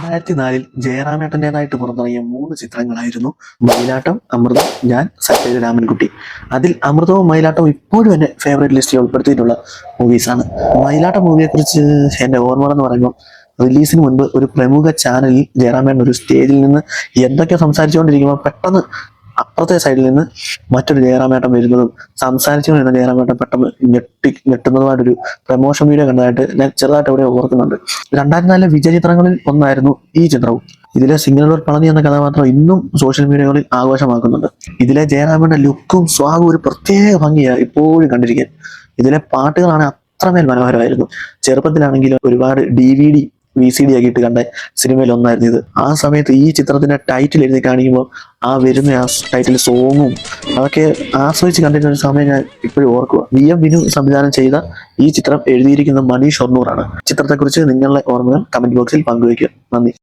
2004 ജയറാമേട്ടൻ്റെതായിട്ട് പുറത്തിറങ്ങിയ 3 ചിത്രങ്ങളായിരുന്നു മയിലാട്ടം, അമൃതം, ഞാൻ സത്യയുടെ രാമൻകുട്ടി. അതിൽ അമൃതവും മയിലാട്ടവും ഇപ്പോഴും എൻ്റെ ഫേവറേറ്റ് ലിസ്റ്റിൽ ഉൾപ്പെടുത്തിയിട്ടുള്ള മൂവീസാണ്. മയിലാട്ടം മൂവിയെക്കുറിച്ച് എൻ്റെ ഓർമ്മകൾ എന്ന് പറയുമ്പോൾ റിലീസിന് മുൻപ് ഒരു പ്രമുഖ ചാനലിൽ ജയറാമേട്ടൻ ഒരു സ്റ്റേജിൽ നിന്ന് എന്തൊക്കെ സംസാരിച്ചുകൊണ്ടിരിക്കുമ്പോൾ പെട്ടെന്ന് അപ്പുറത്തെ സൈഡിൽ നിന്ന് മറ്റൊരു ജയറാമേട്ടൻ വരുന്നതും സംസാരിച്ചുകൊണ്ടിരുന്ന ജയറാമേട്ടൻ പെട്ടെന്ന് ഞെട്ടുന്നതുമായിട്ടൊരു പ്രമോഷൻ വീഡിയോ കണ്ടതായിട്ട് ഞാൻ ചെറുതായിട്ട് അവിടെ ഓർക്കുന്നുണ്ട്. 2004 വിജയ ചിത്രങ്ങളിൽ ഒന്നായിരുന്നു ഈ ചിത്രവും. ഇതിലെ സിംഗനൂർ പളനി എന്ന കഥാപാത്രം ഇന്നും സോഷ്യൽ മീഡിയകളിൽ ആഘോഷമാക്കുന്നുണ്ട്. ഇതിലെ ജയറാമേട്ടന്റെ ലുക്കും സ്വാഗും ഒരു പ്രത്യേക ഭംഗിയാണ് ഇപ്പോഴും കണ്ടിരിക്കാൻ. ഇതിലെ പാട്ടുകളാണ് അത്രമേൽ മനോഹരമായിരുന്നു. ചെറുപ്പത്തിലാണെങ്കിൽ ഒരുപാട് DVD VCD ആക്കിയിട്ട് കണ്ട സിനിമയിൽ ഒന്നായിരുന്നു ഇത്. ആ സമയത്ത് ഈ ചിത്രത്തിന്റെ ടൈറ്റിൽ എഴുതി കാണിക്കുമ്പോൾ ആ വരുന്ന ആ ടൈറ്റിൽ സോങ്ങും അതൊക്കെ ആസ്വദിച്ച് കണ്ടിരുന്ന ഒരു സമയം ഞാൻ ഇപ്പോഴും ഓർക്കുക. VM വിനു സംവിധാനം ചെയ്ത ഈ ചിത്രം എഴുതിയിരിക്കുന്ന മണി ഷൊർണൂറാണ്. ചിത്രത്തെക്കുറിച്ച് നിങ്ങളുടെ ഓർമ്മകൾ കമന്റ് ബോക്സിൽ പങ്കുവയ്ക്കുക. നന്ദി.